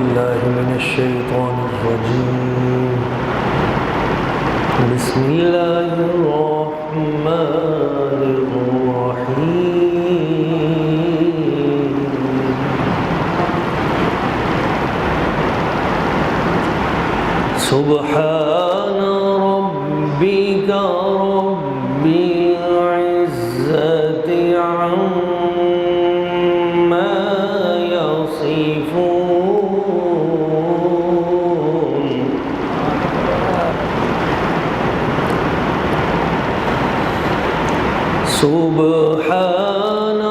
بالله من الشيطان الرجيم بسم الله الرحمن الرحيم سبحان ربك رب العزة عما يصفون سبحان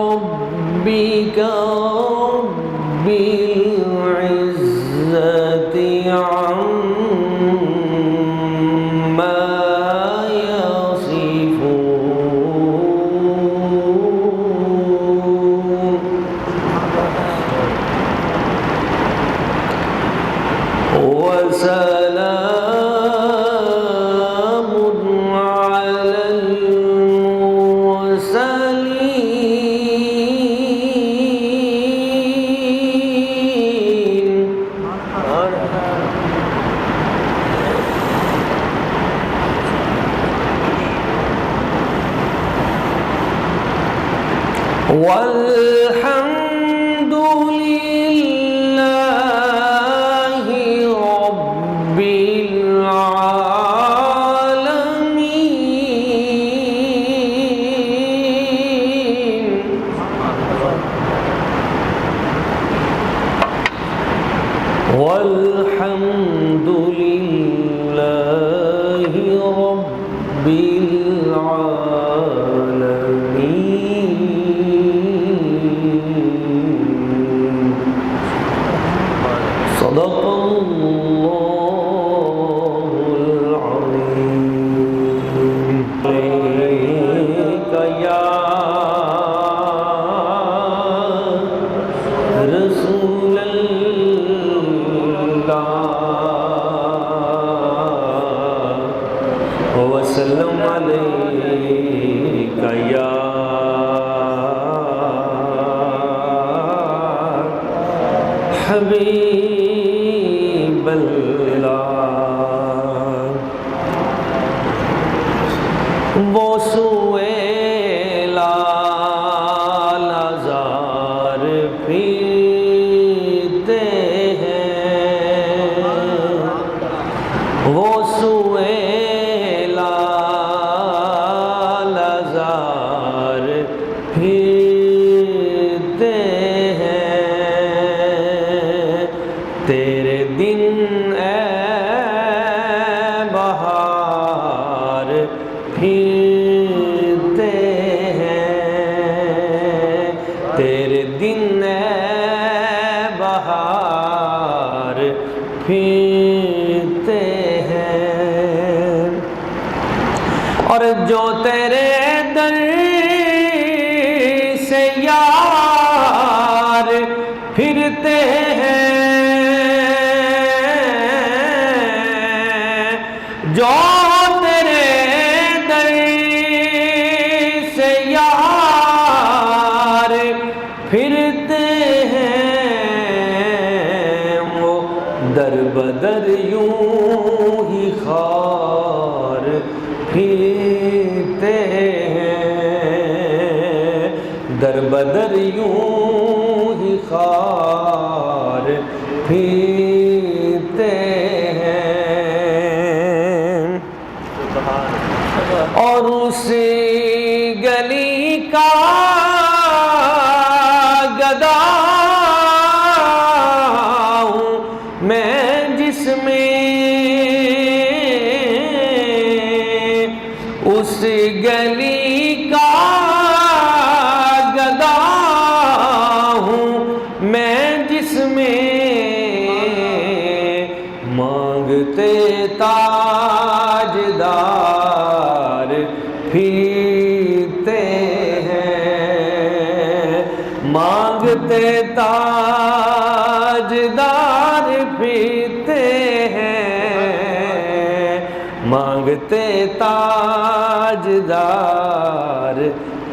ربك رب العزة عما يصفون وسلام على المرسلين والحمد لله رب العالمين والحمد لله رب العالمين صدق الله العظيم عليك يا رسول الله وسلم عليك يا حبيب الله وہ سویلا لازار پھرتے ہیں وہ سویلا لازار پھرتے ہیں تیرے دن اے بہار پھرتے ہیں تیرے دن اے بہار پھرتے ہیں اور جو تیرے در سے یار پھرتے ہیں جو تیرے در سے یار پھرتے ہیں وہ در بدر یوں ہی خار پھرتے ہیں در بدر یوں ہی خار پھرتے ہیں اور اس گلی کا گدا ہوں میں جس میں اس گلی کا گدا ہوں میں جس میں مانگتے تاجدار پھرتے ہیں مانگتے تاجدار پھرتے ہیں مانگتے تاجدار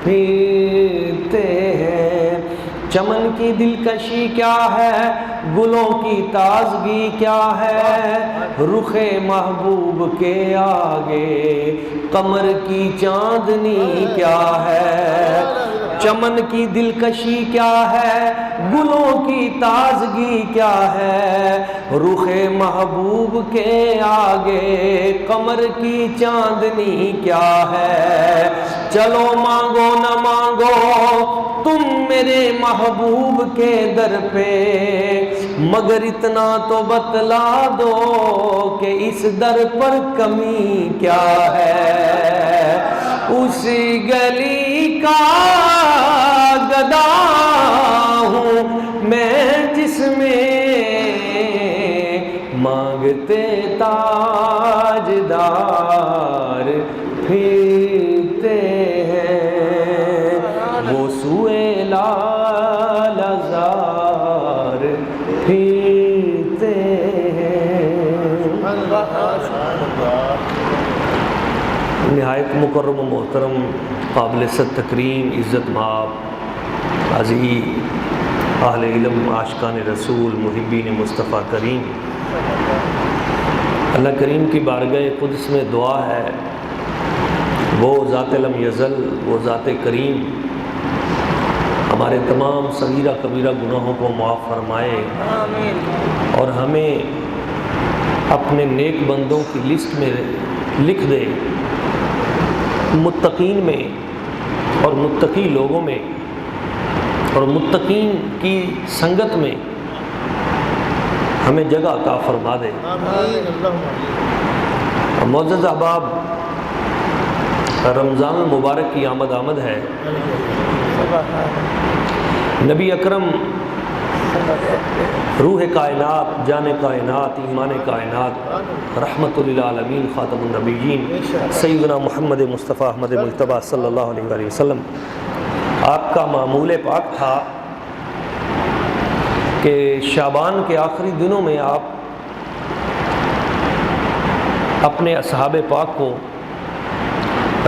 پھرتے ہیں چمن کی دلکشی کیا ہے گلوں کی تازگی کیا ہے رخ محبوب کے آگے قمر کی چاندنی کیا ہے چمن کی دلکشی کیا ہے گلوں کی تازگی کیا ہے رخ محبوب کے آگے قمر کی چاندنی کیا ہے چلو مانگو نہ مانگو تم میرے محبوب کے در پہ مگر اتنا تو بتلا دو کہ اس در پر کمی کیا ہے اس گلی کا گدا ہوں میں جس میں مانگتے تاجدار پھرتے ہیں وہ سوئے لال زار پھرتے ہیں۔ نہایت مکرم و محترم قابل ست تکریم عزت مآب عزیز اہل علم عاشقان رسول محبین مصطفیٰ کریم، اللہ کریم کی بارگاہ قدس میں دعا ہے وہ ذات لم یزل وہ ذات کریم ہمارے تمام صغیرہ کبیرہ گناہوں کو معاف فرمائے اور ہمیں اپنے نیک بندوں کی لسٹ میں لکھ دے، متقین میں اور متقی لوگوں میں اور متقین کی سنگت میں ہمیں جگہ عطا فرما دے۔ معزز احباب، رمضان المبارک کی آمد ہے۔ نبی اکرم روح کائنات، جان کائنات، ایمان کائنات، رحمت للعالمین، خاتم النبیین، سیدنا محمد مصطفیٰ احمد مجتبیٰ صلی اللہ علیہ وآلہ وسلم، آپ کا معمول پاک تھا کہ شعبان کے آخری دنوں میں آپ اپنے اصحاب پاک کو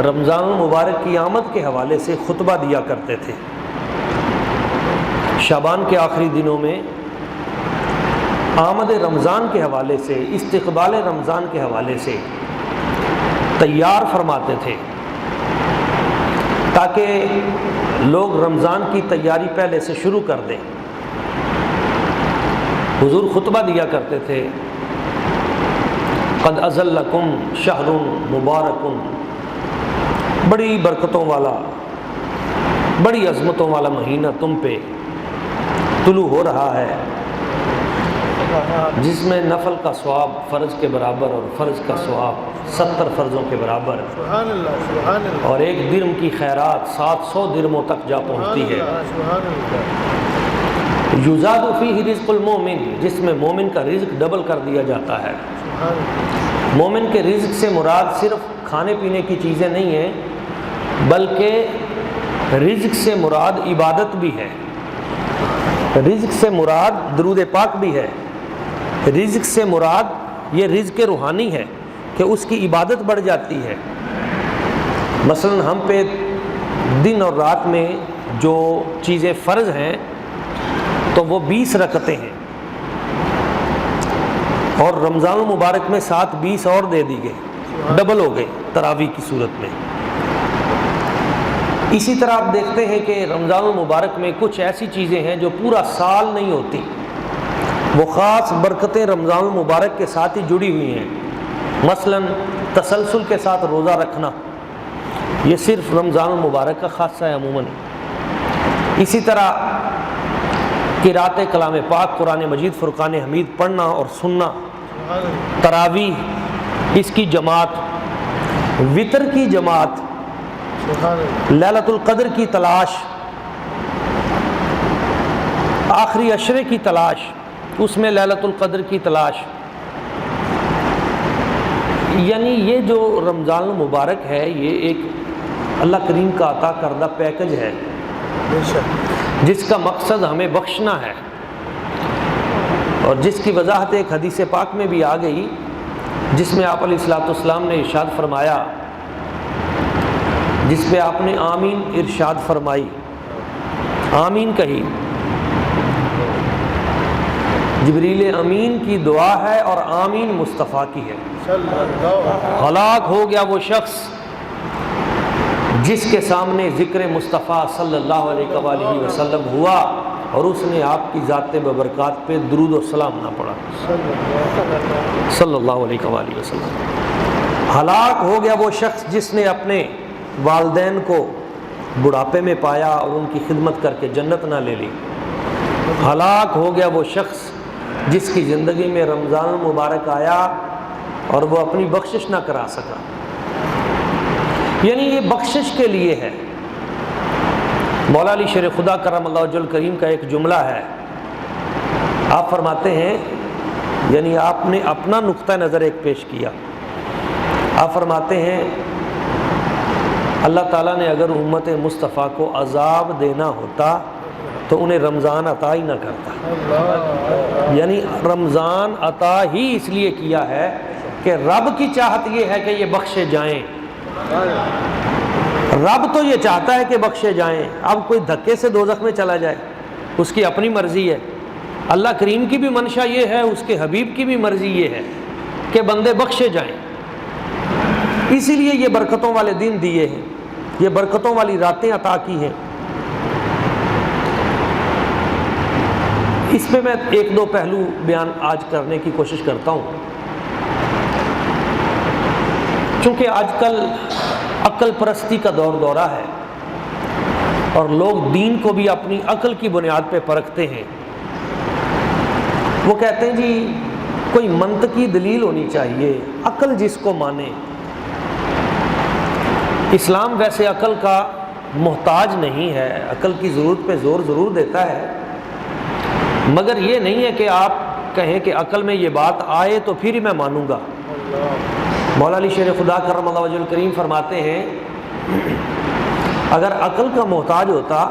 رمضان المبارک کی آمد کے حوالے سے خطبہ دیا کرتے تھے۔ شعبان کے آخری دنوں میں آمد رمضان کے حوالے سے، استقبال رمضان کے حوالے سے تیار فرماتے تھے تاکہ لوگ رمضان کی تیاری پہلے سے شروع کر دیں۔ حضور خطبہ دیا کرتے تھے، قد اذلکم شہر مبارک، بڑی برکتوں والا، بڑی عظمتوں والا مہینہ تم پہ طلوع ہو رہا ہے، جس میں نفل کا ثواب فرض کے برابر اور فرض کا ثواب 70 فرضوں کے برابر، اور ایک درم کی خیرات 700 درموں تک جا پہنچتی ہے۔ یزاد فیہ رزق المومن، جس میں مومن کا رزق ڈبل کر دیا جاتا ہے۔ مومن کے رزق سے مراد صرف کھانے پینے کی چیزیں نہیں ہیں، بلکہ رزق سے مراد عبادت بھی ہے، رزق سے مراد درود پاک بھی ہے، رزق سے مراد یہ رزق روحانی ہے کہ اس کی عبادت بڑھ جاتی ہے۔ مثلا ہم پہ دن اور رات میں جو چیزیں فرض ہیں تو وہ 20 رکعتیں ہیں، اور رمضان المبارک میں 7 20 اور دے دی گئی، ڈبل ہو گئے تراویح کی صورت میں۔ اسی طرح آپ دیکھتے ہیں کہ رمضان المبارک میں کچھ ایسی چیزیں ہیں جو پورا سال نہیں ہوتی، وہ خاص برکتیں رمضان المبارک کے ساتھ ہی جڑی ہوئی ہیں۔ مثلا تسلسل کے ساتھ روزہ رکھنا، یہ صرف رمضان المبارک کا خاصہ ہے عموماً۔ اسی طرح قرأت کلام پاک، قرآن مجید، فرقان حمید پڑھنا اور سننا، تراویح اس کی جماعت، وتر کی جماعت، لیلۃ القدر کی تلاش، آخری عشرے کی تلاش، اس میں لیلۃ القدر کی تلاش، یعنی یہ جو رمضان المبارک ہے یہ ایک اللہ کریم کا عطا کردہ پیکج ہے جس کا مقصد ہمیں بخشنا ہے، اور جس کی وضاحت ایک حدیث پاک میں بھی آ گئی، جس میں آپ علیہ الصلوۃ والسلام نے ارشاد فرمایا، جس پہ آپ نے آمین ارشاد فرمائی، آمین کہی، جبریل امین کی دعا ہے اور آمین مصطفیٰ کی ہے۔ ہلاک ہو گیا وہ شخص جس کے سامنے ذکر مصطفیٰ صلی اللہ علیہ وآلہ وسلم ہوا اور اس نے آپ کی ذات ببرکات پہ درود و سلام نہ پڑھا صلی اللہ علیہ وآلہ وسلم۔ ہلاک ہو گیا وہ شخص جس نے اپنے والدین کو بڑھاپے میں پایا اور ان کی خدمت کر کے جنت نہ لے لی۔ ہلاک ہو گیا وہ شخص جس کی زندگی میں رمضان المبارک آیا اور وہ اپنی بخشش نہ کرا سکا۔ یعنی یہ بخشش کے لیے ہے۔ مولا علی شیر خدا کرم اللہ وجہ الکریم کا ایک جملہ ہے، آپ فرماتے ہیں، یعنی آپ نے اپنا نقطہ نظر ایک پیش کیا، آپ فرماتے ہیں اللہ تعالیٰ نے اگر امت مصطفیٰ کو عذاب دینا ہوتا تو انہیں رمضان عطا ہی نہ کرتا۔ یعنی رمضان عطا ہی اس لیے کیا ہے کہ رب کی چاہت یہ ہے کہ یہ بخشے جائیں، رب تو یہ چاہتا ہے کہ بخشے جائیں۔ اب کوئی دھکے سے دوزخ میں چلا جائے اس کی اپنی مرضی ہے، اللہ کریم کی بھی منشا یہ ہے، اس کے حبیب کی بھی مرضی یہ ہے کہ بندے بخشے جائیں۔ اسی لیے یہ برکتوں والے دن دیے ہیں، یہ برکتوں والی راتیں عطا کی ہیں۔ اس پہ میں ایک دو پہلو بیان آج کرنے کی کوشش کرتا ہوں، چونکہ آج کل عقل پرستی کا دورہ ہے اور لوگ دین کو بھی اپنی عقل کی بنیاد پہ پرکھتے ہیں۔ وہ کہتے ہیں جی کوئی منطقی دلیل ہونی چاہیے، عقل جس کو مانے۔ اسلام ویسے عقل کا محتاج نہیں ہے، عقل کی ضرورت پہ زور ضرور دیتا ہے، مگر یہ نہیں ہے کہ آپ کہیں کہ عقل میں یہ بات آئے تو پھر ہی میں مانوں گا۔ مولا علی شیر خدا کرم اللہ وجہ الکریم فرماتے ہیں اگر عقل کا محتاج ہوتا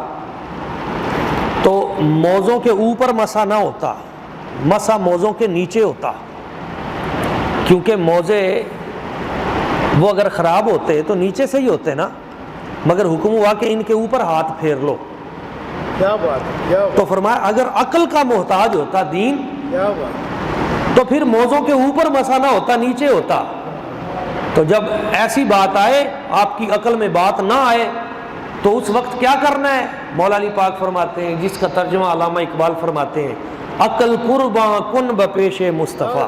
تو موزوں کے اوپر مسا نہ ہوتا، مسا موزوں کے نیچے ہوتا، کیونکہ موزے وہ اگر خراب ہوتے تو نیچے سے ہی ہوتے نا، مگر حکم ہوا کہ ان کے اوپر ہاتھ پھیر لو۔ کیا بات ہے، تو فرمایا اگر عقل کا محتاج ہوتا دین تو پھر موزوں کے اوپر مسا نہ ہوتا، نیچے ہوتا۔ تو جب ایسی بات آئے، آپ کی عقل میں بات نہ آئے، تو اس وقت کیا کرنا ہے؟ مولا علی پاک فرماتے ہیں، جس کا ترجمہ علامہ اقبال فرماتے ہیں، عقل قرباں کن بپیش مصطفیٰ۔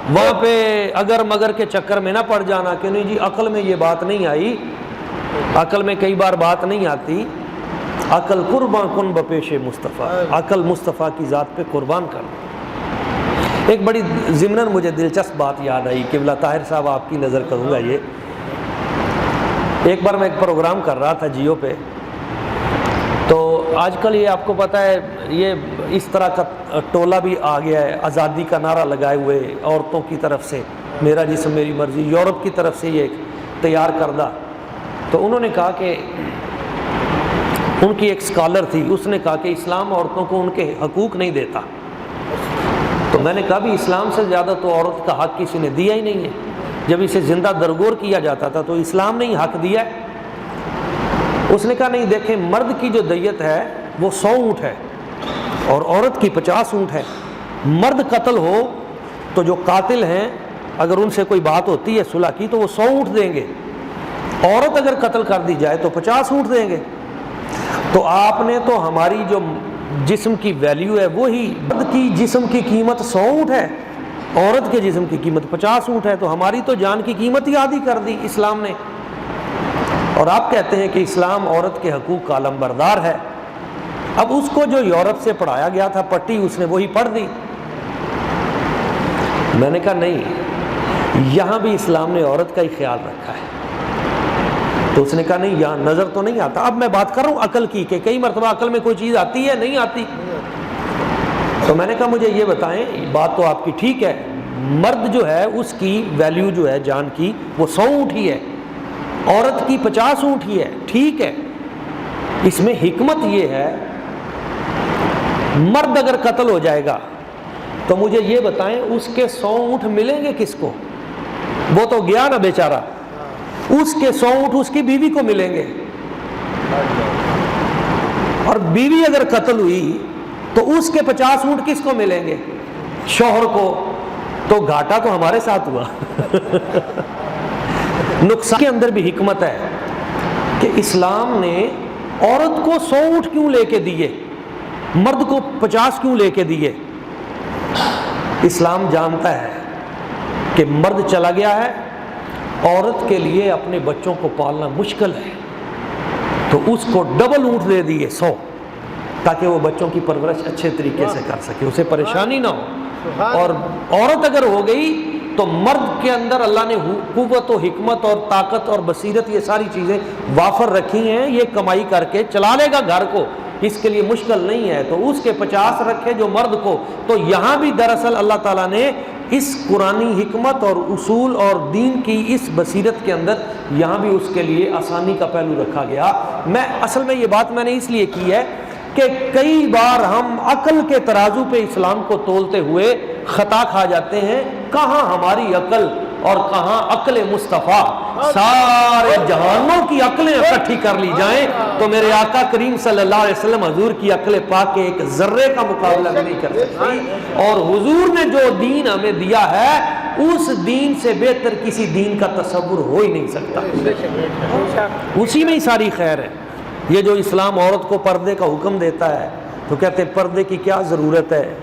وہاں پہ اگر مگر کے چکر میں نہ پڑ جانا کہ نہیں جی عقل میں یہ بات نہیں آئی، عقل میں کئی بار بات نہیں آتی، عقل قرباں کن بپیش مصطفیٰ، عقل مصطفیٰ کی ذات پہ قربان کرنا۔ ایک بڑی ضمناً مجھے دلچسپ بات یاد آئی، قبلہ طاہر صاحب آپ کی نظر کروں گا۔ یہ ایک بار میں ایک پروگرام کر رہا تھا جیو پہ، تو آج کل یہ آپ کو پتہ ہے یہ اس طرح کا ٹولہ بھی آ گیا ہے، آزادی کا نعرہ لگائے ہوئے عورتوں کی طرف سے، میرا جسم میری مرضی، یورپ کی طرف سے یہ تیار کردہ۔ تو انہوں نے کہا کہ ان کی ایک اسکالر تھی، اس نے کہا کہ اسلام عورتوں کو ان کے حقوق نہیں دیتا۔ تو میں نے کہا بھی اسلام سے زیادہ تو عورت کا حق کسی نے دیا ہی نہیں ہے، جب اسے زندہ درگور کیا جاتا تھا تو اسلام نے ہی حق دیا ہے۔ اس نے کہا نہیں، دیکھیں مرد کی جو دیت ہے وہ 100 اونٹ ہے اور عورت کی 50 اونٹ ہے۔ مرد قتل ہو تو جو قاتل ہیں اگر ان سے کوئی بات ہوتی ہے صلح کی تو وہ 100 اونٹ دیں گے، عورت اگر قتل کر دی جائے تو 50 اونٹ دیں گے۔ تو آپ نے تو ہماری جو جسم کی ویلیو ہے وہی، مرد کی جسم کی قیمت 100 اونٹ ہے، عورت کے جسم کی قیمت 50 اونٹ ہے، تو ہماری تو جان کی قیمت ہی آدھی کر دی اسلام نے۔ اور آپ کہتے ہیں کہ اسلام عورت کے حقوق کا علمبردار ہے۔ اب اس کو جو یورپ سے پڑھایا گیا تھا پٹی، اس نے وہی پڑھ دی۔ میں نے کہا نہیں، یہاں بھی اسلام نے عورت کا ہی خیال رکھا ہے۔ تو اس نے کہا نہیں، یہاں نظر تو نہیں آتا۔ اب میں بات کر رہا ہوں عقل کی کہ کئی مرتبہ عقل میں کوئی چیز آتی ہے نہیں آتی۔ تو میں نے کہا مجھے یہ بتائیں، بات تو آپ کی ٹھیک ہے، مرد جو ہے اس کی ویلیو جو ہے جان کی وہ 100 اونٹ ہی ہے، عورت کی 50 اونٹ ہی ہے، ٹھیک ہے۔ اس میں حکمت یہ ہے، مرد اگر قتل ہو جائے گا تو مجھے یہ بتائیں اس کے 100 اونٹ ملیں گے کس کو؟ وہ تو گیا نا بیچارہ، اس کے 100 اونٹ اس کی بیوی کو ملیں گے۔ اور بیوی اگر قتل ہوئی تو اس کے 50 اونٹ کس کو ملیں گے؟ شوہر کو. تو گھاٹا تو ہمارے ساتھ ہوا. نقصان کے اندر بھی حکمت ہے کہ اسلام نے عورت کو 100 اونٹ کیوں لے کے دیے، مرد کو 50 کیوں لے کے دیے؟ اسلام جانتا ہے کہ مرد چلا گیا ہے، عورت کے لیے اپنے بچوں کو پالنا مشکل ہے، تو اس کو ڈبل اونٹ دے دیے 100، تاکہ وہ بچوں کی پرورش اچھے طریقے سے کر سکے، اسے پریشانی نہ ہو. اور عورت اگر ہو گئی تو مرد کے اندر اللہ نے قوت و حکمت اور طاقت اور بصیرت، یہ ساری چیزیں وافر رکھی ہیں، یہ کمائی کر کے چلا لے گا گھر کو، اس کے لیے مشکل نہیں ہے. تو اس کے 50 رکھے جو مرد کو. تو یہاں بھی دراصل اللہ تعالیٰ نے اس قرآنی حکمت اور اصول اور دین کی اس بصیرت کے اندر یہاں بھی اس کے لیے آسانی کا پہلو رکھا گیا. اصل میں یہ بات میں نے اس لیے کی ہے کہ کئی بار ہم عقل کے ترازو پہ اسلام کو تولتے ہوئے خطا کھا جاتے ہیں. کہاں ہماری عقل اور کہاں عقل مصطفیٰ. سارے جہانوں کی عقلیں اکٹھی کر لی جائیں تو میرے آقا کریم صلی اللہ علیہ وسلم حضور کی عقل پاک کے ایک ذرے کا مقابلہ نہیں کر سکتی. اور حضور نے جو دین ہمیں دیا ہے اس دین سے بہتر کسی دین کا تصور ہو ہی نہیں سکتا. اسی میں ہی ساری خیر ہے. یہ جو اسلام عورت کو پردے کا حکم دیتا ہے تو کہتے ہیں پردے کی کیا ضرورت ہے.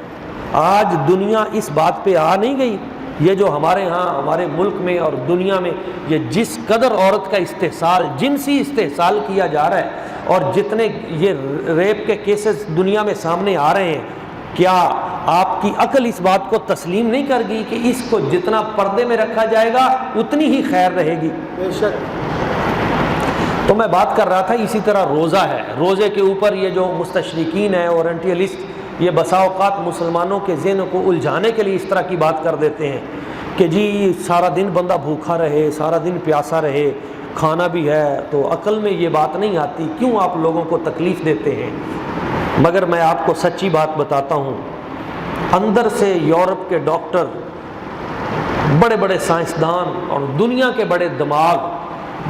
آج دنیا اس بات پہ آ نہیں گئی. یہ جو ہمارے ہاں ہمارے ملک میں اور دنیا میں یہ جس قدر عورت کا استحصال، جنسی استحصال کیا جا رہا ہے، اور جتنے یہ ریپ کے کیسز دنیا میں سامنے آ رہے ہیں، کیا آپ کی عقل اس بات کو تسلیم نہیں کر گئی کہ اس کو جتنا پردے میں رکھا جائے گا اتنی ہی خیر رہے گی؟ بے شک. تو میں بات کر رہا تھا اسی طرح روزہ ہے. روزے کے اوپر یہ جو مستشرقین ہیں، اورینٹیلسٹ، یہ بسا اوقات مسلمانوں کے ذہن کو الجھانے کے لیے اس طرح کی بات کر دیتے ہیں کہ جی سارا دن بندہ بھوکا رہے، سارا دن پیاسا رہے، کھانا بھی ہے. تو عقل میں یہ بات نہیں آتی، کیوں آپ لوگوں کو تکلیف دیتے ہیں؟ مگر میں آپ کو سچی بات بتاتا ہوں، اندر سے یورپ کے ڈاکٹر، بڑے بڑے سائنسدان اور دنیا کے بڑے دماغ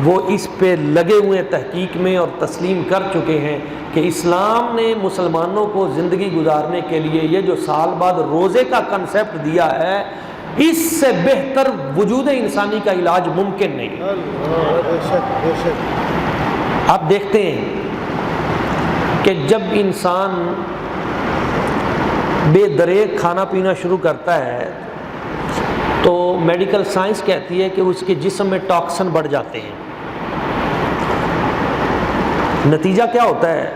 وہ اس پہ لگے ہوئے تحقیق میں اور تسلیم کر چکے ہیں کہ اسلام نے مسلمانوں کو زندگی گزارنے کے لیے یہ جو سال بعد روزے کا کنسیپٹ دیا ہے، اس سے بہتر وجود انسانی کا علاج ممکن نہیں. بے شک بے شک. آپ دیکھتے ہیں کہ جب انسان بے دریغ کھانا پینا شروع کرتا ہے تو میڈیکل سائنس کہتی ہے کہ اس کے جسم میں ٹاکسن بڑھ جاتے ہیں. نتیجہ کیا ہوتا ہے؟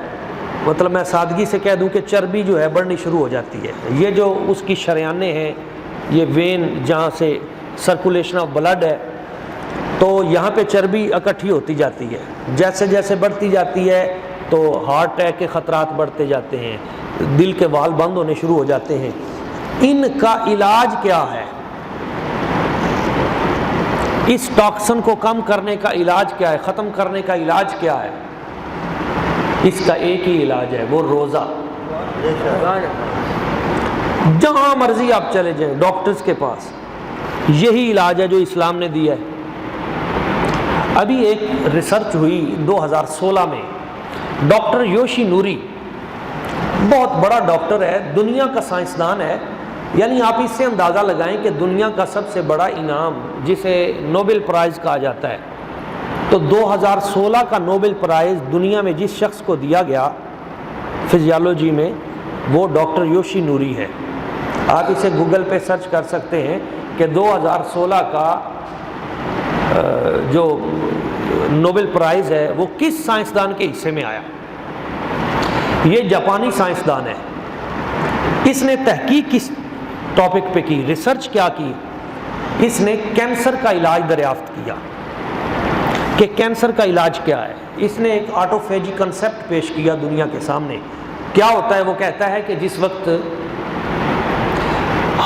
مطلب میں سادگی سے کہہ دوں کہ چربی جو ہے بڑھنی شروع ہو جاتی ہے. یہ جو اس کی شریانیں ہیں، یہ وین جہاں سے سرکولیشن آف بلڈ ہے، تو یہاں پہ چربی اکٹھی ہوتی جاتی ہے. جیسے جیسے بڑھتی جاتی ہے تو ہارٹ اٹیک کے خطرات بڑھتے جاتے ہیں، دل کے وال بند ہونے شروع ہو جاتے ہیں. ان کا علاج کیا ہے؟ اس ٹاکسن کو کم کرنے کا علاج کیا ہے؟ ختم کرنے کا علاج کیا ہے؟ اس کا ایک ہی علاج ہے، وہ روزہ. جہاں مرضی آپ چلے جائیں ڈاکٹرز کے پاس، یہی علاج ہے جو اسلام نے دیا ہے. ابھی ایک ریسرچ ہوئی 2016 میں، ڈاکٹر یوشی نوری، بہت بڑا ڈاکٹر ہے، دنیا کا سائنسدان ہے. یعنی آپ اس سے اندازہ لگائیں کہ دنیا کا سب سے بڑا انعام جسے نوبل پرائز کہا جاتا ہے، تو 2016 کا نوبل پرائز دنیا میں جس شخص کو دیا گیا فزیالوجی میں، وہ ڈاکٹر یوشی نوری ہے. آپ اسے گوگل پہ سرچ کر سکتے ہیں کہ 2016 کا جو نوبل پرائز ہے وہ کس سائنسدان کے حصے میں آیا. یہ جاپانی سائنسدان ہے. اس نے تحقیق کس ٹاپک پہ کی، ریسرچ کیا کی؟ اس نے کینسر کا علاج دریافت کیا کہ کینسر کا علاج کیا ہے. اس نے ایک آٹوفیجی کنسیپٹ پیش کیا دنیا کے سامنے. کیا ہوتا ہے؟ وہ کہتا ہے کہ جس وقت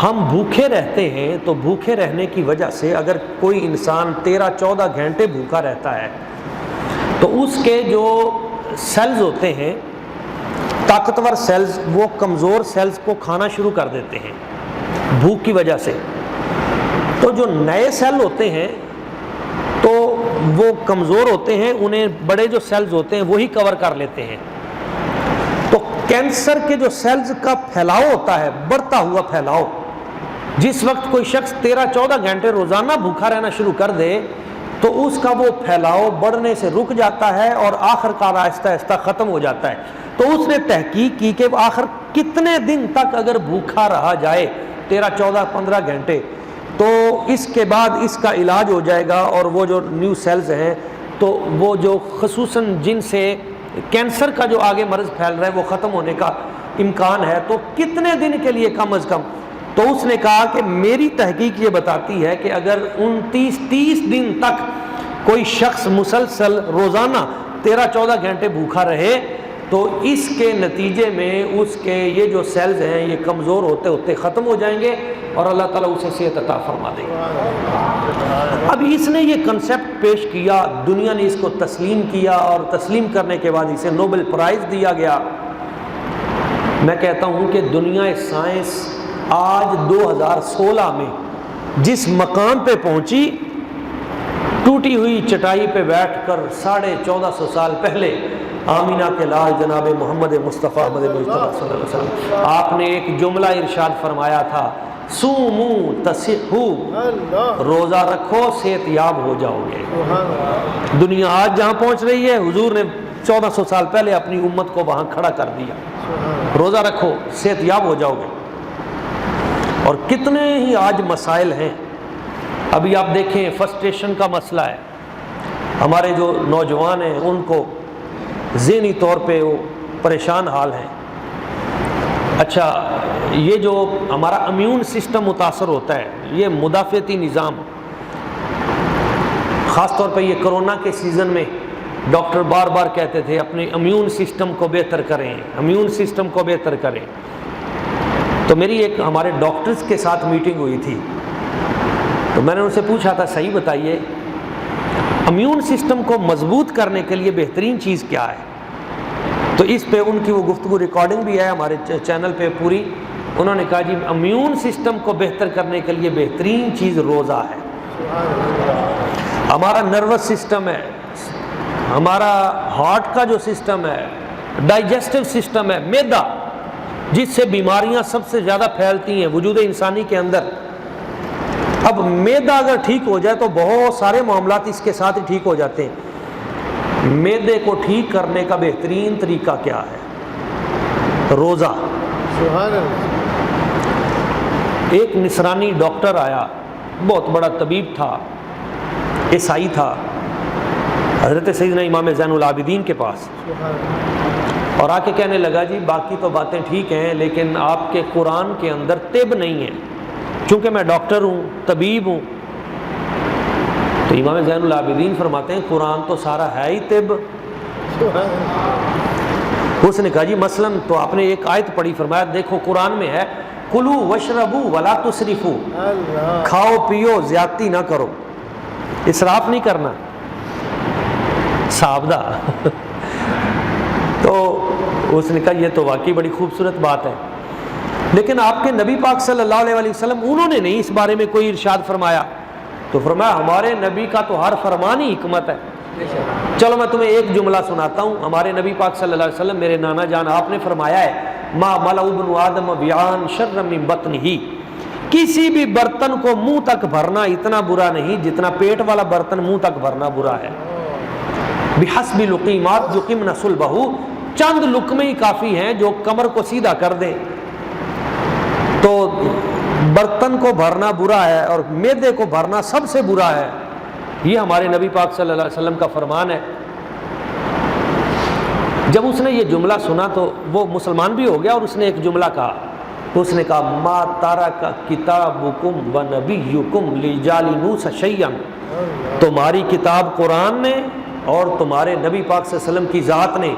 ہم بھوکے رہتے ہیں تو بھوکے رہنے کی وجہ سے اگر کوئی انسان 13-14 گھنٹے بھوکا رہتا ہے تو اس کے جو سیلز ہوتے ہیں، طاقتور سیلز، وہ کمزور سیلز کو کھانا شروع کر دیتے ہیں بھوک کی وجہ سے. تو جو نئے سیل ہوتے ہیں تو وہ کمزور ہوتے ہیں، انہیں بڑے جو سیلز ہوتے ہیں وہی کور کر لیتے ہیں. تو کینسر کے جو سیلز کا پھیلاؤ ہوتا ہے، بڑھتا ہوا پھیلاؤ، جس وقت کوئی شخص 13-14 گھنٹے روزانہ بھوکا رہنا شروع کر دے تو اس کا وہ پھیلاؤ بڑھنے سے رک جاتا ہے اور آخر کار آہستہ آہستہ ختم ہو جاتا ہے۔ تو اس نے تحقیق کی کہ آخر کتنے دن تک اگر بھوکا رہا جائے 13-14-15 گھنٹے تو اس کے بعد اس کا علاج ہو جائے گا، اور وہ جو نیو سیلز ہیں تو وہ جو خصوصاً جن سے کینسر کا جو آگے مرض پھیل رہا ہے وہ ختم ہونے کا امکان ہے، تو کتنے دن کے لیے کم از کم؟ تو اس نے کہا کہ میری تحقیق یہ بتاتی ہے کہ اگر 29-30 دن تک کوئی شخص مسلسل روزانہ 13-14 گھنٹے بھوکا رہے تو اس کے نتیجے میں اس کے یہ جو سیلز ہیں یہ کمزور ہوتے ہوتے ختم ہو جائیں گے اور اللہ تعالیٰ اسے صحت عطا فرما دے گا۔ اب اس نے یہ کنسیپٹ پیش کیا، دنیا نے اس کو تسلیم کیا، اور تسلیم کرنے کے بعد اسے نوبل پرائز دیا گیا۔ میں کہتا ہوں کہ دنیا سائنس آج 2016 میں جس مقام پہ پہنچی، ٹوٹی ہوئی چٹائی پہ بیٹھ کر 1450 سال پہلے آمینہ کے لال جناب محمد مصطفیٰ صلی اللہ علیہ وسلم آپ نے ایک جملہ ارشاد فرمایا تھا، سومو تصحو، روزہ رکھو صحت یاب ہو جاؤ گے۔ دنیا آج جہاں پہنچ رہی ہے، حضور نے 1400 سال پہلے اپنی امت کو وہاں کھڑا کر دیا، روزہ رکھو صحت یاب ہو جاؤ گے۔ اور کتنے ہی آج مسائل ہیں، ابھی آپ دیکھیں فرسٹریشن کا مسئلہ ہے، ہمارے جو نوجوان ہیں ان کو ذہنی طور پہ وہ پریشان حال ہیں۔ اچھا، یہ جو ہمارا امیون سسٹم متاثر ہوتا ہے، یہ مدافعتی نظام، خاص طور پہ یہ کرونا کے سیزن میں ڈاکٹر بار بار کہتے تھے اپنے امیون سسٹم کو بہتر کریں، امیون سسٹم کو بہتر کریں۔ تو میری ایک ہمارے ڈاکٹرز کے ساتھ میٹنگ ہوئی تھی، تو میں نے ان سے پوچھا تھا صحیح بتائیے امیون سسٹم کو مضبوط کرنے کے لیے بہترین چیز کیا ہے؟ تو اس پہ ان کی وہ گفتگو ریکارڈنگ بھی ہے ہمارے چینل پہ پوری۔ انہوں نے کہا جی امیون سسٹم کو بہتر کرنے کے لیے بہترین چیز روزہ ہے۔ ہمارا نروس سسٹم ہے، ہمارا ہارٹ کا جو سسٹم ہے، ڈائجسٹو سسٹم ہے، معدہ جس سے بیماریاں سب سے زیادہ پھیلتی ہیں وجود انسانی کے اندر، اب معدہ اگر ٹھیک ہو جائے تو بہت سارے معاملات اس کے ساتھ ہی ٹھیک ہو جاتے ہیں۔ معدے کو ٹھیک کرنے کا بہترین طریقہ کیا ہے؟ روزہ۔ ایک نصرانی ڈاکٹر آیا، بہت بڑا طبیب تھا، عیسائی تھا، حضرت سیدنا امام زین العابدین کے پاس، اور آ کے کہنے لگا جی باقی تو باتیں ٹھیک ہیں لیکن آپ کے قرآن کے اندر طب نہیں ہے۔ چونکہ میں ڈاکٹر ہوں، طبیب ہوں، تو امام زین العابدین فرماتے ہیں قرآن تو سارا ہے ہی طب۔ اس نے کہا جی مثلاً تو آپ نے ایک آیت پڑھی، فرمایا دیکھو قرآن میں ہے کلو وشربو ولا تسرفو، کھاؤ پیو زیادتی نہ کرو، اسراف نہیں کرنا، صابدہ۔ تو اس نے کہا یہ تو واقعی بڑی خوبصورت بات ہے، لیکن آپ کے نبی پاک صلی اللہ علیہ وسلم انہوں نے نہیں اس بارے میں کوئی ارشاد فرمایا۔ تو فرمایا ہمارے نبی کا تو ہر فرمان ہی حکمت ہے۔ چلو میں تمہیں ایک جملہ سناتا ہوں، ہمارے نبی پاک صلی اللہ علیہ وسلم میرے نانا جان آپ نے فرمایا ہے ما ملأ ابن آدم وعاء شر من بطنہ، کسی بھی برتن کو منہ تک بھرنا اتنا برا نہیں جتنا پیٹ والا برتن منہ تک بھرنا برا ہے۔ بحسب لقیمات یقمن صلبہ، چند لقمے ہی کافی ہیں جو کمر کو سیدھا کر دیں۔ تو برتن کو بھرنا برا ہے اور معدے کو بھرنا سب سے برا ہے، یہ ہمارے نبی پاک صلی اللہ علیہ وسلم کا فرمان ہے۔ جب اس نے یہ جملہ سنا تو وہ مسلمان بھی ہو گیا، اور اس نے ایک جملہ کہا، اس نے کہا ما ترک کتابکم و نبیکم لجالینوس شیئا، تمہاری کتاب قرآن نے اور تمہارے نبی پاک صلی اللہ علیہ وسلم کی ذات نے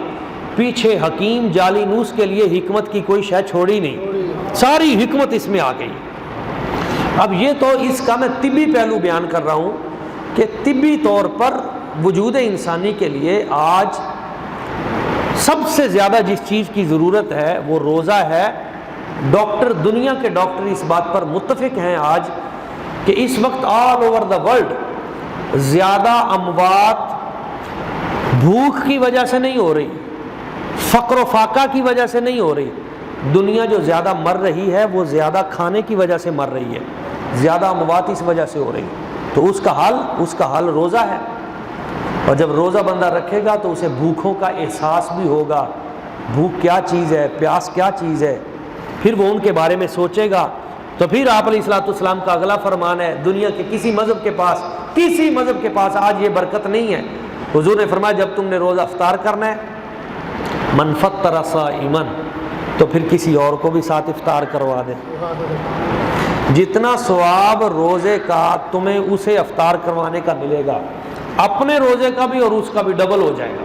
پیچھے حکیم جالینوس کے لیے حکمت کی کوئی شے چھوڑی نہیں، ساری حکمت اس میں آ گئی۔ اب یہ تو اس کا میں طبی پہلو بیان کر رہا ہوں کہ طبی طور پر وجود انسانی کے لیے آج سب سے زیادہ جس چیز کی ضرورت ہے وہ روزہ ہے۔ ڈاکٹر، دنیا کے ڈاکٹر اس بات پر متفق ہیں آج کہ اس وقت آل اوور دا ورلڈ زیادہ اموات بھوک کی وجہ سے نہیں ہو رہی، فقر و فاقہ کی وجہ سے نہیں ہو رہی. دنیا جو زیادہ مر رہی ہے وہ زیادہ کھانے کی وجہ سے مر رہی ہے, زیادہ اموات اس وجہ سے ہو رہی ہے. تو اس کا حل روزہ ہے, اور جب روزہ بندہ رکھے گا تو اسے بھوکوں کا احساس بھی ہوگا, بھوک کیا چیز ہے, پیاس کیا چیز ہے, پھر وہ ان کے بارے میں سوچے گا. تو پھر آپ علیہ الصلوۃ والسلام کا اگلا فرمان ہے, دنیا کے کسی مذہب کے پاس آج یہ برکت نہیں ہے. حضور نے فرمایا جب تم نے روزہ افطار کرنا ہے, من فطر صائما, تو پھر کسی اور کو بھی ساتھ افطار کروا دے. جتنا ثواب روزے کا تمہیں اسے افطار کروانے کا ملے گا, اپنے روزے کا بھی اور اس کا بھی ڈبل ہو جائے گا.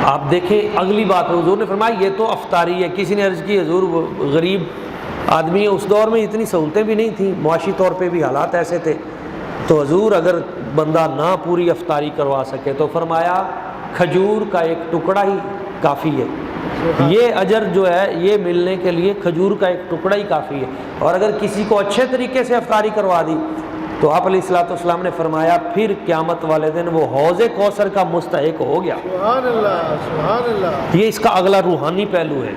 آپ دیکھیں اگلی بات, حضور نے فرمایا یہ تو افطاری ہے. کسی نے عرض کی حضور غریب آدمی ہے, اس دور میں اتنی سہولتیں بھی نہیں تھیں, معاشی طور پہ بھی حالات ایسے تھے. تو حضور اگر بندہ نہ پوری افطاری کروا سکے تو فرمایا کھجور کا ایک ٹکڑا ہی کافی ہے. یہ اجر جو ہے یہ ملنے کے لیے کھجور کا ایک ٹکڑا ہی کافی ہے. اور اگر کسی کو اچھے طریقے سے افطاری کروا دی تو آپ علیہ الصلوۃ والسلام نے فرمایا پھر قیامت والے دن وہ حوض کوثر کا مستحق ہو گیا. سبحان اللہ, سبحان اللہ. یہ اس کا اگلا روحانی پہلو ہے.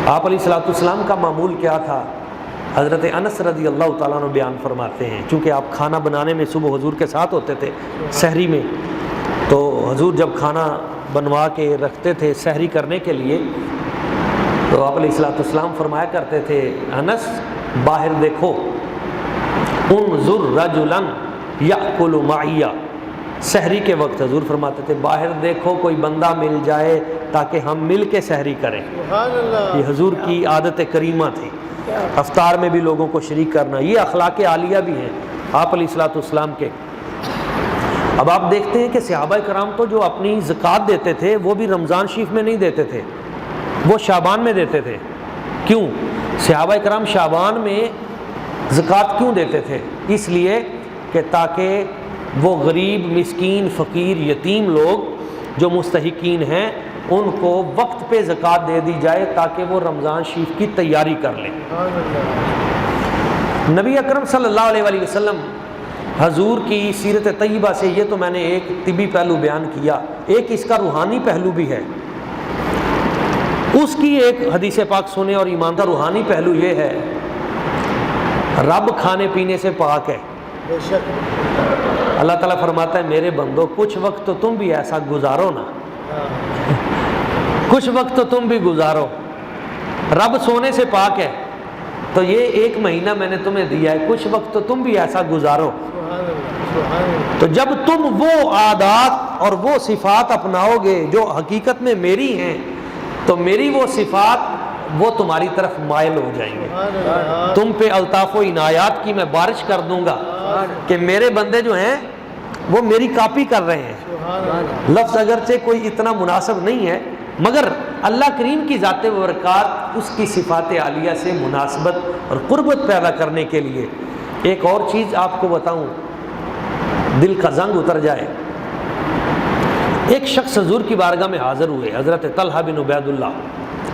آپ علیہ الصلوۃ والسلام کا معمول کیا تھا؟ حضرت انس رضی اللہ تعالیٰ عنہ بیان فرماتے ہیں, چونکہ آپ کھانا بنانے میں صبح حضور کے ساتھ ہوتے تھے سحری میں, تو حضور جب کھانا بنوا کے رکھتے تھے سحری کرنے کے لیے تو آپ علیہ الصلوۃ والسلام فرمایا کرتے تھے انس باہر دیکھو, انظر رجلا یأکل معی. سحری کے وقت حضور فرماتے تھے باہر دیکھو کوئی بندہ مل جائے تاکہ ہم مل کے سحری کریں. سبحان اللہ. یہ حضور کی عادت کریمہ تھی, افطار میں بھی لوگوں کو شریک کرنا. یہ اخلاق عالیہ بھی ہیں آپ علیہ الصلوۃ والسلام کے. اب آپ دیکھتے ہیں کہ صحابہ کرام تو جو اپنی زکوٰۃ دیتے تھے وہ بھی رمضان شریف میں نہیں دیتے تھے, وہ شعبان میں دیتے تھے. کیوں صحابہ کرام شعبان میں زکوٰۃ کیوں دیتے تھے؟ اس لیے کہ تاکہ وہ غریب مسکین فقیر یتیم لوگ جو مستحقین ہیں ان کو وقت پہ زکوٰۃ دے دی جائے تاکہ وہ رمضان شریف کی تیاری کر لیں. نبی اکرم صلی اللہ علیہ وآلہ وسلم حضور کی سیرت طیبہ سے یہ تو میں نے ایک طبی پہلو بیان کیا, ایک اس کا روحانی پہلو بھی ہے. اس کی ایک حدیث پاک سنیں اور ایمان کا روحانی پہلو یہ ہے رب کھانے پینے سے پاک ہے. بے شک. اللہ تعالیٰ فرماتا ہے میرے بندو کچھ وقت تو تم بھی ایسا گزارو نا, کچھ وقت تو تم بھی گزارو. رب سونے سے پاک ہے تو یہ ایک مہینہ میں نے تمہیں دیا ہے, کچھ وقت تو تم بھی ایسا گزارو. تو جب تم وہ عادات اور وہ صفات اپناؤ گے جو حقیقت میں میری ہیں تو میری وہ صفات وہ تمہاری طرف مائل ہو جائیں گے. تم پہ الطاف و عنایات کی میں بارش کر دوں گا کہ میرے بندے جو ہیں وہ میری کاپی کر رہے ہیں. لفظ اگرچہ کوئی اتنا مناسب نہیں ہے مگر اللہ کریم کی ذات و برکات اس کی صفات عالیہ سے مناسبت اور قربت پیدا کرنے کے لیے. ایک اور چیز آپ کو بتاؤں دل کا زنگ اتر جائے. ایک شخص حضور کی بارگاہ میں حاضر ہوئے, حضرت طلحہ بن عبید اللہ,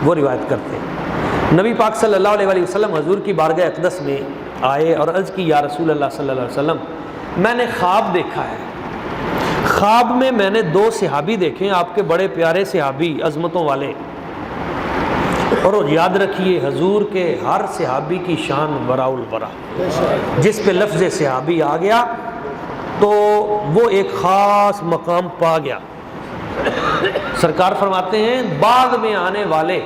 وہ روایت کرتے ہیں نبی پاک صلی اللہ علیہ وآلہ وسلم حضور کی بارگاہ اقدس میں آئے اور عرض کی یا رسول اللہ صلی اللہ علیہ وسلم میں نے خواب دیکھا ہے, خواب میں میں نے 2 صحابی دیکھے, آپ کے بڑے پیارے صحابی عظمتوں والے, اور یاد رکھیے حضور کے ہر صحابی کی شان وراء الورا, جس پہ لفظ صحابی آ گیا تو وہ ایک خاص مقام پا گیا. سرکار فرماتے ہیں بعد میں آنے والے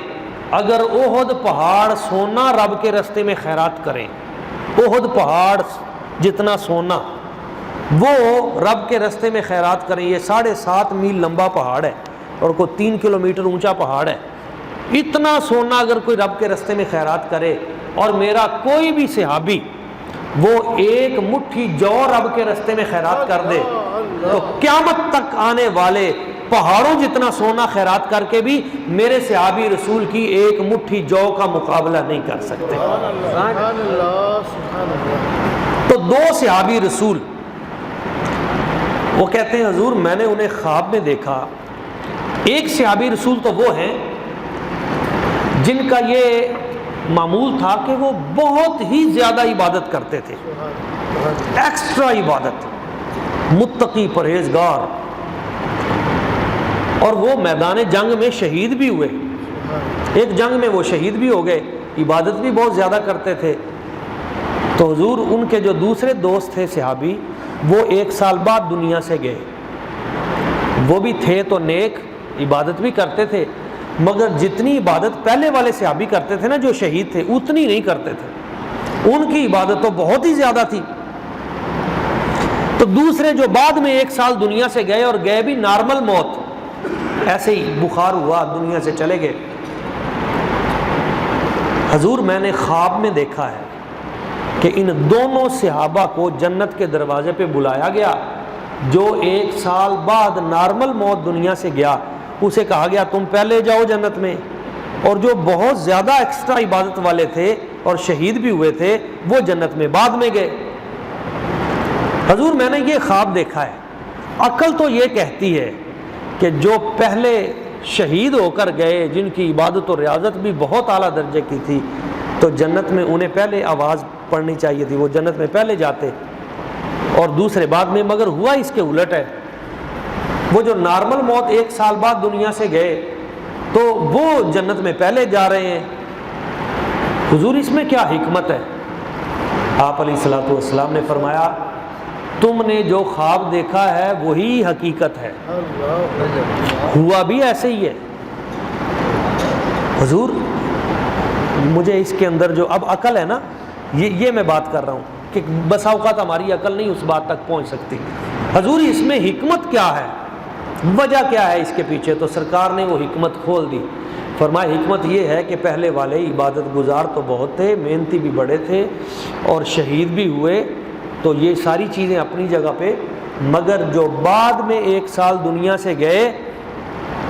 اگر احد پہاڑ سونا رب کے رستے میں خیرات کریں, احد پہاڑ جتنا سونا وہ رب کے رستے میں خیرات کریں, یہ 7.5 میل لمبا پہاڑ ہے اور کوئی 3 کلومیٹر اونچا پہاڑ ہے, اتنا سونا اگر کوئی رب کے رستے میں خیرات کرے اور میرا کوئی بھی صحابی وہ ایک مٹھی جو رب کے رستے میں خیرات کر دے تو قیامت تک آنے والے پہاڑوں جتنا سونا خیرات کر کے بھی میرے صحابی رسول کی ایک مٹھی جو کا مقابلہ نہیں کر سکتے. تو 2 صحابی رسول وہ کہتے ہیں حضور میں نے انہیں خواب میں دیکھا. ایک صحابی رسول تو وہ ہیں جن کا یہ معمول تھا کہ وہ بہت ہی زیادہ عبادت کرتے تھے, ایکسٹرا عبادت, متقی پرہیزگار. اور وہ میدان جنگ میں شہید بھی ہوئے، ایک جنگ میں وہ شہید بھی ہو گئے، عبادت بھی بہت زیادہ کرتے تھے۔ تو حضور ان کے جو دوسرے دوست تھے صحابی، وہ 1 سال بعد دنیا سے گئے۔ وہ بھی تھے تو نیک، عبادت بھی کرتے تھے، مگر جتنی عبادت پہلے والے صحابی کرتے تھے نا جو شہید تھے، اتنی نہیں کرتے تھے، ان کی عبادت تو بہت ہی زیادہ تھی۔ تو دوسرے جو بعد میں 1 سال دنیا سے گئے، اور گئے بھی نارمل موت، ایسے ہی بخار ہوا دنیا سے چلے گئے۔ حضور میں نے خواب میں دیکھا ہے کہ ان دونوں صحابہ کو جنت کے دروازے پہ بلایا گیا۔ جو 1 سال بعد نارمل موت دنیا سے گیا، اسے کہا گیا تم پہلے جاؤ جنت میں، اور جو بہت زیادہ ایکسٹرا عبادت والے تھے اور شہید بھی ہوئے تھے، وہ جنت میں بعد میں گئے۔ حضور میں نے یہ خواب دیکھا ہے۔ عقل تو یہ کہتی ہے کہ جو پہلے شہید ہو کر گئے، جن کی عبادت و ریاضت بھی بہت اعلیٰ درجے کی تھی، تو جنت میں انہیں پہلے آواز پڑھنی چاہیے تھی، وہ جنت میں پہلے جاتے، اور دوسرے بعد میں۔ مگر ہوا اس کے الٹ ہے، وہ جو نارمل موت 1 سال بعد دنیا سے گئے، تو وہ جنت میں پہلے جا رہے ہیں۔ حضور اس میں کیا حکمت ہے؟ آپ علیہ الصلوۃ والسلام نے فرمایا تم نے جو خواب دیکھا ہے وہی حقیقت ہے، ہوا بھی ایسے ہی ہے۔ حضور مجھے اس کے اندر جو اب عقل ہے نا، یہ میں بات کر رہا ہوں کہ بسا اوقات ہماری عقل نہیں اس بات تک پہنچ سکتی۔ حضور اس میں حکمت کیا ہے، وجہ کیا ہے اس کے پیچھے؟ تو سرکار نے وہ حکمت کھول دی۔ فرمایا حکمت یہ ہے کہ پہلے والے عبادت گزار تو بہت تھے، محنتی بھی بڑے تھے، اور شہید بھی ہوئے، تو یہ ساری چیزیں اپنی جگہ پہ، مگر جو بعد میں 1 سال دنیا سے گئے،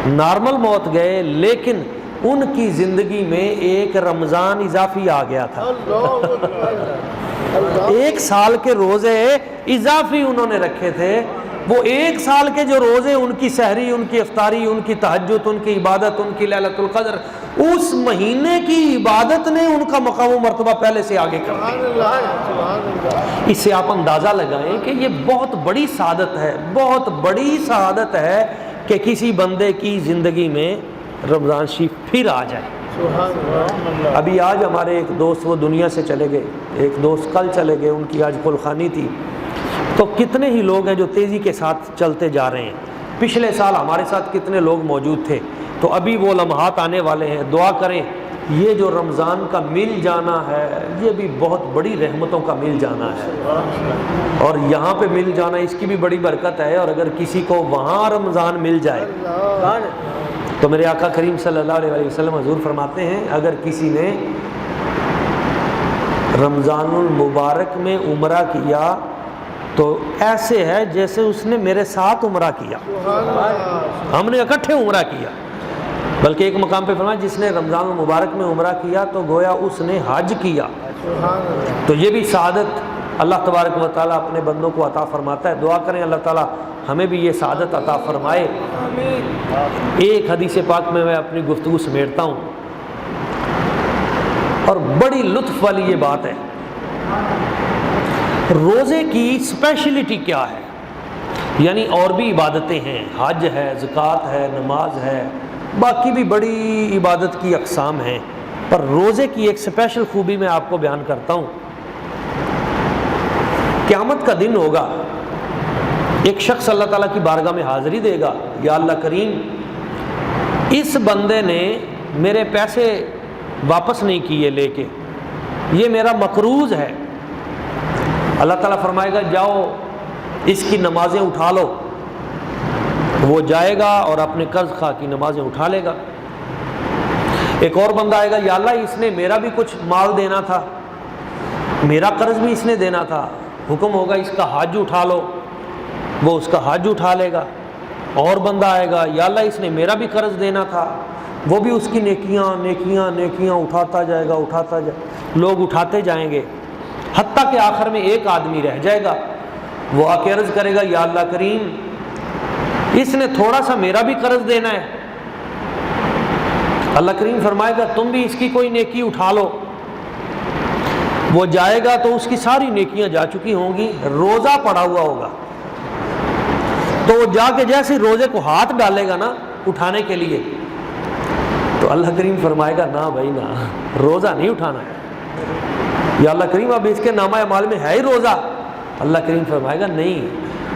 نارمل موت گئے، لیکن ان کی زندگی میں ایک رمضان اضافی آ گیا تھا۔ 1 سال کے روزے اضافی انہوں نے رکھے تھے۔ وہ 1 سال کے جو روزے، ان کی سحری، ان کی افطاری، ان کی تہجد، ان کی عبادت، ان کی لیلۃ القدر، اس مہینے کی عبادت نے ان کا مقام و مرتبہ پہلے سے آگے کر دیا۔ اس سے آپ اندازہ لگائیں کہ یہ بہت بڑی سعادت ہے، بہت بڑی سعادت ہے کہ کسی بندے کی زندگی میں رمضان شریف پھر آ جائے۔ ابھی آج ہمارے ایک دوست وہ دنیا سے چلے گئے، ایک دوست کل چلے گئے، ان کی آج قلخانی تھی۔ تو کتنے ہی لوگ ہیں جو تیزی کے ساتھ چلتے جا رہے ہیں۔ پچھلے سال ہمارے ساتھ کتنے لوگ موجود تھے، تو ابھی وہ لمحات آنے والے ہیں۔ دعا کریں، یہ جو رمضان کا مل جانا ہے، یہ بھی بہت بڑی رحمتوں کا مل جانا ہے، اور یہاں پہ مل جانا اس کی بھی بڑی برکت ہے۔ اور اگر کسی کو وہاں رمضان مل جائے تو میرے آقا کریم صلی اللہ علیہ وسلم حضور فرماتے ہیں اگر کسی نے رمضان المبارک میں عمرہ کیا تو ایسے ہے جیسے اس نے میرے ساتھ عمرہ کیا، ہم نے اکٹھے عمرہ کیا۔ بلکہ ایک مقام پہ فرمایا جس نے رمضان المبارک میں عمرہ کیا تو گویا اس نے حج کیا۔ تو یہ بھی سعادت اللہ تبارک و تعالیٰ اپنے بندوں کو عطا فرماتا ہے۔ دعا کریں اللہ تعالیٰ ہمیں بھی یہ سعادت عطا فرمائے۔ ایک حدیث پاک میں اپنی گفتگو سمیٹتا ہوں، اور بڑی لطف والی یہ بات ہے، روزے کی اسپیشلٹی کیا ہے؟ یعنی اور بھی عبادتیں ہیں، حج ہے، زکوٰۃ ہے، نماز ہے، باقی بھی بڑی عبادت کی اقسام ہیں، پر روزے کی ایک اسپیشل خوبی میں آپ کو بیان کرتا ہوں۔ قیامت کا دن ہوگا، ایک شخص اللہ تعالیٰ کی بارگاہ میں حاضری دے گا، یا اللہ کریم اس بندے نے میرے پیسے واپس نہیں کیے لے کے، یہ میرا مقروض ہے۔ اللہ تعالیٰ فرمائے گا جاؤ اس کی نمازیں اٹھا لو۔ وہ جائے گا اور اپنے قرض خواہ کی نمازیں اٹھا لے گا۔ ایک اور بندہ آئے گا، یا اللہ اس نے میرا بھی کچھ مال دینا تھا، میرا قرض بھی اس نے دینا تھا، حکم ہوگا اس کا حج اٹھا لو، وہ اس کا حج اٹھا لے گا۔ اور بندہ آئے گا، یا اللہ اس نے میرا بھی قرض دینا تھا، وہ بھی اس کی نیکیاں نیکیاں نیکیاں اٹھاتا جائے گا، اٹھاتا جائے، لوگ اٹھاتے جائیں گے، حتیٰ کہ آخر میں ایک آدمی رہ جائے گا، وہ آ کے عرض کرے گا یا اللہ کریم اس نے تھوڑا سا میرا بھی قرض دینا ہے۔ اللہ کریم فرمائے گا تم بھی اس کی کوئی نیکی اٹھا لو۔ وہ جائے گا تو اس کی ساری نیکیاں جا چکی ہوں گی، روزہ پڑا ہوا ہوگا، تو وہ جا کے جیسے روزے کو ہاتھ ڈالے گا نا اٹھانے کے لیے؟ تو اللہ کریم فرمائے گا نا بھائی نا، روزہ نہیں اٹھانا ہے۔ یا اللہ کریم اب اس کے نامہ اعمال میں ہے ہی روزہ؟ اللہ کریم فرمائے گا نہیں،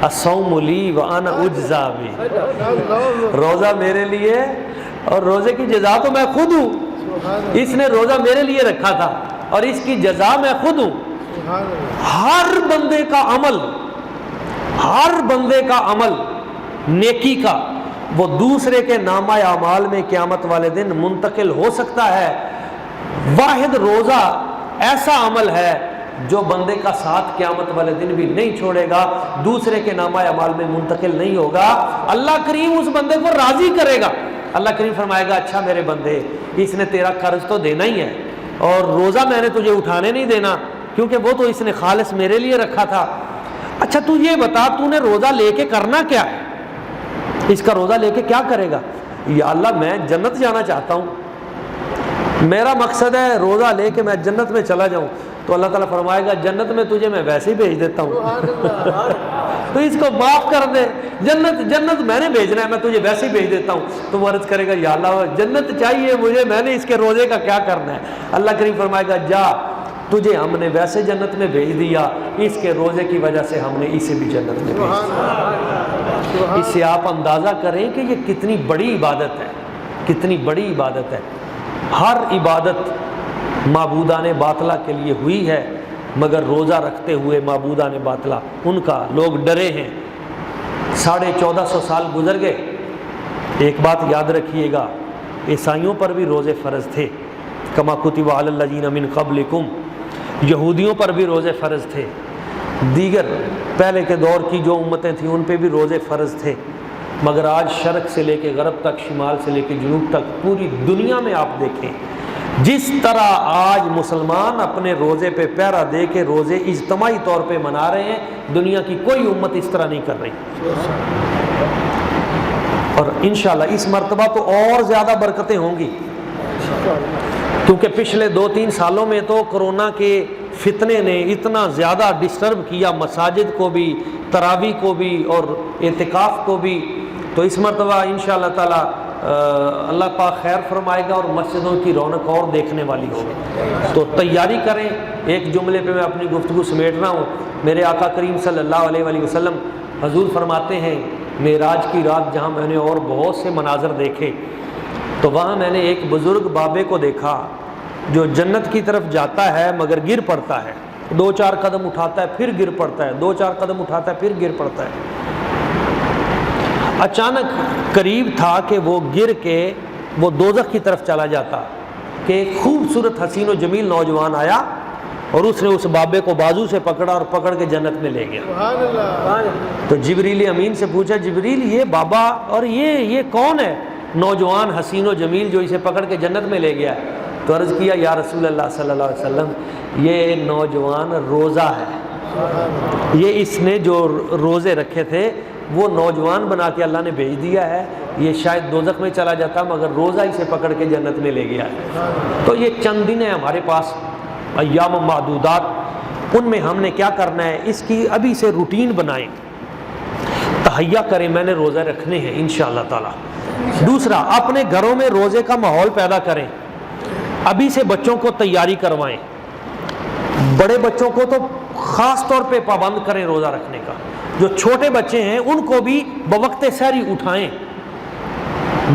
الصوم لی وانا اجزا بہ، روزہ میرے لیے اور روزے کی جزا تو میں خود ہوں۔ اس نے روزہ میرے لیے رکھا تھا اور اس کی جزا میں خود ہوں۔ ہر بندے کا عمل، ہر بندے کا عمل نیکی کا وہ دوسرے کے نامہ اعمال میں قیامت والے دن منتقل ہو سکتا ہے۔ واحد روزہ ایسا عمل ہے جو بندے کا ساتھ قیامت والے دن بھی نہیں چھوڑے گا، دوسرے کے نامہ اعمال میں منتقل نہیں ہوگا۔ اللہ کریم اس بندے کو راضی کرے گا۔ اللہ کریم فرمائے گا اچھا میرے بندے، اس نے تیرا قرض تو دینا ہی ہے اور روزہ میں نے تجھے اٹھانے نہیں دینا کیونکہ وہ تو اس نے خالص میرے لیے رکھا تھا۔ اچھا تو یہ بتا تو نے روزہ لے کے کرنا کیا ہے؟ اس کا روزہ لے کے کیا کرے گا؟ یا اللہ میں جنت جانا چاہتا ہوں، میرا مقصد ہے روزہ لے کے میں جنت میں چلا جاؤں۔ تو اللہ تعالیٰ فرمائے گا جنت میں تجھے میں ویسے ہی بھیج دیتا ہوں، تو اس کو معاف کر دے، جنت میں نے بھیجنا ہے، میں تجھے ویسے ہی بھیج دیتا ہوں۔ تو وہ عرض کرے گا یا اللہ جنت چاہیے مجھے، میں نے اس کے روزے کا کیا کرنا ہے؟ اللہ کریم فرمائے گا جا، تجھے ہم نے ویسے جنت میں بھیج دیا، اس کے روزے کی وجہ سے ہم نے اسے بھی جنت میں بھیج دیا۔ اس سے آپ اندازہ کریں کہ یہ کتنی بڑی عبادت ہے، کتنی بڑی عبادت ہے۔ ہر عبادت معبودان باطلہ کے لیے ہوئی ہے، مگر روزہ رکھتے ہوئے معبودان باطلہ ان کا لوگ ڈرے ہیں۔ 1450 سال گزر گئے۔ ایک بات یاد رکھیے گا، عیسائیوں پر بھی روزے فرض تھے، کما کتب علی الذین من قبلکم، یہودیوں پر بھی روزے فرض تھے، دیگر پہلے کے دور کی جو امتیں تھیں ان پہ بھی روزے فرض تھے، مگر آج شرق سے لے کے غرب تک، شمال سے لے کے جنوب تک، پوری دنیا میں آپ دیکھیں جس طرح آج مسلمان اپنے روزے پہ پہرا دے کے روزے اجتماعی طور پہ منا رہے ہیں، دنیا کی کوئی امت اس طرح نہیں کر رہی۔ اور انشاءاللہ اس مرتبہ تو اور زیادہ برکتیں ہوں گی، کیونکہ پچھلے 2-3 سالوں میں تو کرونا کے فتنے نے اتنا زیادہ ڈسٹرب کیا مساجد کو بھی، تراویح کو بھی اور اعتکاف کو بھی۔ تو اس مرتبہ انشاءاللہ تعالی اللہ پاک خیر فرمائے گا اور مسجدوں کی رونق اور دیکھنے والی ہوگی۔ تو تیاری کریں۔ ایک جملے پہ میں اپنی گفتگو سمیٹ رہا ہوں۔ میرے آقا کریم صلی اللہ علیہ وآلہ وسلم حضور فرماتے ہیں معراج کی رات جہاں میں نے اور بہت سے مناظر دیکھے، تو وہاں میں نے ایک بزرگ بابے کو دیکھا جو جنت کی طرف جاتا ہے مگر گر پڑتا ہے، 2-4 قدم اٹھاتا ہے پھر گر پڑتا ہے، 2-4 قدم اٹھاتا ہے پھر گر پڑتا ہے۔ اچانک قریب تھا کہ وہ گر کے وہ دوزخ کی طرف چلا جاتا کہ ایک خوبصورت حسین و جمیل نوجوان آیا اور اس نے اس بابے کو بازو سے پکڑا اور پکڑ کے جنت میں لے گیا۔ سبحان اللہ۔ تو جبریل امین سے پوچھا جبریل یہ بابا اور یہ کون ہے نوجوان حسین و جمیل جو اسے پکڑ کے جنت میں لے گیا؟ تو عرض کیا یا رسول اللہ صلی اللہ علیہ وسلم یہ نوجوان روزہ ہے، یہ اس نے جو روزے رکھے تھے وہ نوجوان بنا کے اللہ نے بھیج دیا ہے، یہ شاید دوزخ میں چلا جاتا مگر روزہ اسے پکڑ کے جنت میں لے گیا ہے۔ تو یہ چند دن ہیں ہمارے پاس، ایام معدودات، ان میں ہم نے کیا کرنا ہے اس کی ابھی سے روٹین بنائیں، تہیا کریں، میں نے روزہ رکھنے ہیں انشاءاللہ تعالی۔ دوسرا اپنے گھروں میں روزے کا ماحول پیدا کریں، ابھی سے بچوں کو تیاری کروائیں، بڑے بچوں کو تو خاص طور پہ پابند کریں روزہ رکھنے کا، جو چھوٹے بچے ہیں ان کو بھی بوقت سحری اٹھائیں۔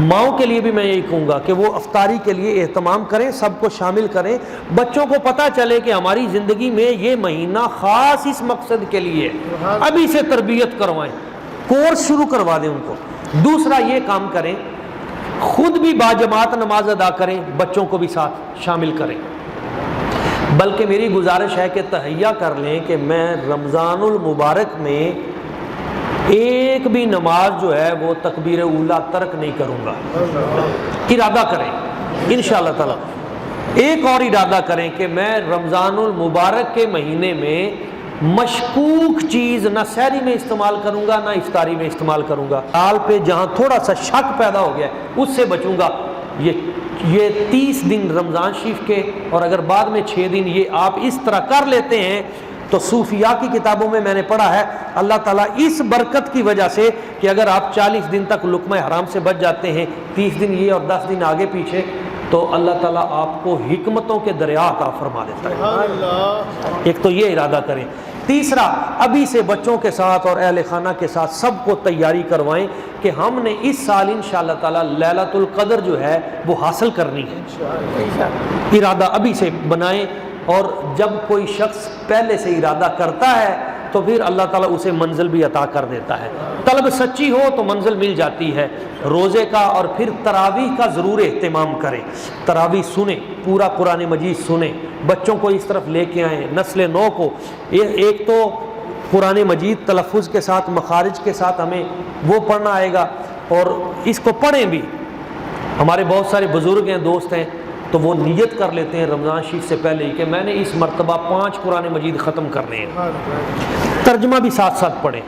ماؤں کے لیے بھی میں یہی کہوں گا کہ وہ افطاری کے لیے اہتمام کریں، سب کو شامل کریں، بچوں کو پتہ چلے کہ ہماری زندگی میں یہ مہینہ خاص اس مقصد کے لیے، ابھی سے تربیت کروائیں، کورس شروع کروا دیں ان کو۔ دوسرا یہ کام کریں خود بھی باجماعت نماز ادا کریں، بچوں کو بھی ساتھ شامل کریں، بلکہ میری گزارش ہے کہ تہیا کر لیں کہ میں رمضان المبارک میں ایک بھی نماز جو ہے وہ تکبیر اولا ترک نہیں کروں گا۔ ارادہ کریں انشاءاللہ تعالی، ایک اور ارادہ کریں کہ میں رمضان المبارک کے مہینے میں مشکوک چیز نہ سحری میں استعمال کروں گا نہ افطاری میں استعمال کروں گا، حال پہ جہاں تھوڑا سا شک پیدا ہو گیا ہے اس سے بچوں گا۔ یہ 30 دن رمضان شریف کے اور اگر بعد میں 6 دن یہ آپ اس طرح کر لیتے ہیں تو صوفیاء کی کتابوں میں نے پڑھا ہے اللہ تعالیٰ اس برکت کی وجہ سے کہ اگر آپ 40 دن تک لقمہ حرام سے بچ جاتے ہیں، 30 دن یہ اور 10 دن آگے پیچھے، تو اللہ تعالیٰ آپ کو حکمتوں کے دریا عطا فرما دیتا ہے۔ سبحان اللہ۔ ایک تو یہ ارادہ کریں۔ تیسرا، ابھی سے بچوں کے ساتھ اور اہل خانہ کے ساتھ سب کو تیاری کروائیں کہ ہم نے اس سال انشاءاللہ تعالیٰ لیلۃ القدر جو ہے وہ حاصل کرنی ہے۔ ارادہ ابھی سے بنائیں، اور جب کوئی شخص پہلے سے ارادہ کرتا ہے تو پھر اللہ تعالیٰ اسے منزل بھی عطا کر دیتا ہے۔ طلب سچی ہو تو منزل مل جاتی ہے۔ روزے کا اور پھر تراویح کا ضرور اہتمام کریں، تراویح سنیں، پورا قرآن مجید سنیں، بچوں کو اس طرف لے کے آئیں، نسل نو کو۔ ایک تو قرآن مجید تلفظ کے ساتھ، مخارج کے ساتھ ہمیں وہ پڑھنا آئے گا، اور اس کو پڑھیں بھی۔ ہمارے بہت سارے بزرگ ہیں، دوست ہیں، تو وہ نیت کر لیتے ہیں رمضان شریف سے پہلے ہی کہ میں نے اس مرتبہ 5 قرآن مجید ختم کرنے ہیں۔ ترجمہ بھی ساتھ ساتھ پڑھیں۔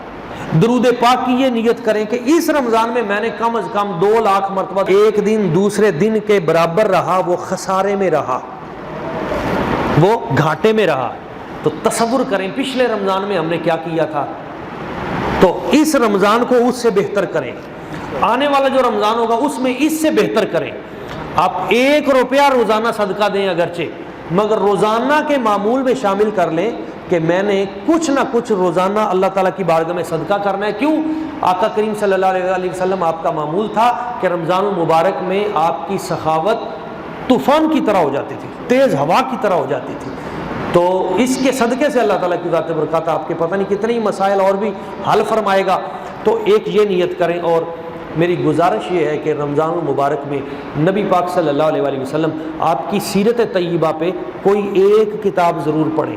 درود پاک کی یہ نیت کریں کہ اس رمضان میں نے کم از کم 2 لاکھ مرتبہ، ایک دن دوسرے دن کے برابر رہا وہ خسارے میں رہا، وہ گھاٹے میں رہا۔ تو تصور کریں پچھلے رمضان میں ہم نے کیا کیا تھا، تو اس رمضان کو اس سے بہتر کریں، آنے والا جو رمضان ہوگا اس میں اس سے بہتر کریں۔ آپ 1 روپیہ روزانہ صدقہ دیں اگرچہ، مگر روزانہ کے معمول میں شامل کر لیں کہ میں نے کچھ نہ کچھ روزانہ اللہ تعالیٰ کی بارگاہ میں صدقہ کرنا ہے۔ کیوں؟ آقا کریم صلی اللہ علیہ وسلم آپ کا معمول تھا کہ رمضان المبارک میں آپ کی سخاوت طوفان کی طرح ہو جاتی تھی، تیز ہوا کی طرح ہو جاتی تھی۔ تو اس کے صدقے سے اللہ تعالیٰ کی ذات برکات آپ کے پتہ نہیں کتنے ہی مسائل اور بھی حل فرمائے گا۔ تو ایک یہ نیت کریں، اور میری گزارش یہ ہے کہ رمضان المبارک میں نبی پاک صلی اللہ علیہ وسلم آپ کی سیرت طیبہ پہ کوئی ایک کتاب ضرور پڑھیں۔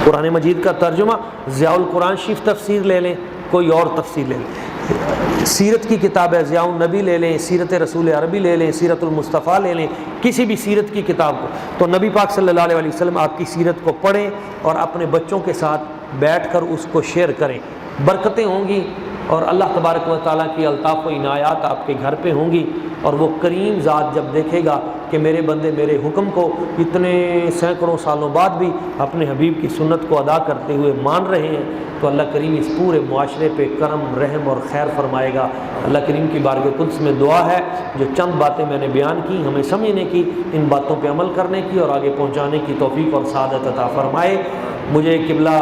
قرآن مجید کا ترجمہ، ضیاء القرآن شریف تفسیر لے لیں، کوئی اور تفسیر لے لیں، سیرت کی کتاب ہے ضیاء النبی لے لیں، سیرت رسول عربی لے لیں، سیرت المصطفیٰ لے لیں، کسی بھی سیرت کی کتاب کو۔ تو نبی پاک صلی اللہ علیہ وسلم آپ کی سیرت کو پڑھیں اور اپنے بچوں کے ساتھ بیٹھ کر اس کو شیئر کریں، برکتیں ہوں گی، اور اللہ تبارک و تعالیٰ کی الطاف و عنایات آپ کے گھر پہ ہوں گی۔ اور وہ کریم ذات جب دیکھے گا کہ میرے بندے میرے حکم کو اتنے سینکڑوں سالوں بعد بھی اپنے حبیب کی سنت کو ادا کرتے ہوئے مان رہے ہیں، تو اللہ کریم اس پورے معاشرے پہ کرم، رحم اور خیر فرمائے گا۔ اللہ کریم کی بارگاہ قدس میں دعا ہے، جو چند باتیں میں نے بیان کی ہمیں سمجھنے کی، ان باتوں پہ عمل کرنے کی اور آگے پہنچانے کی توفیق اور سعادت عطا فرمائے۔ مجھے قبلہ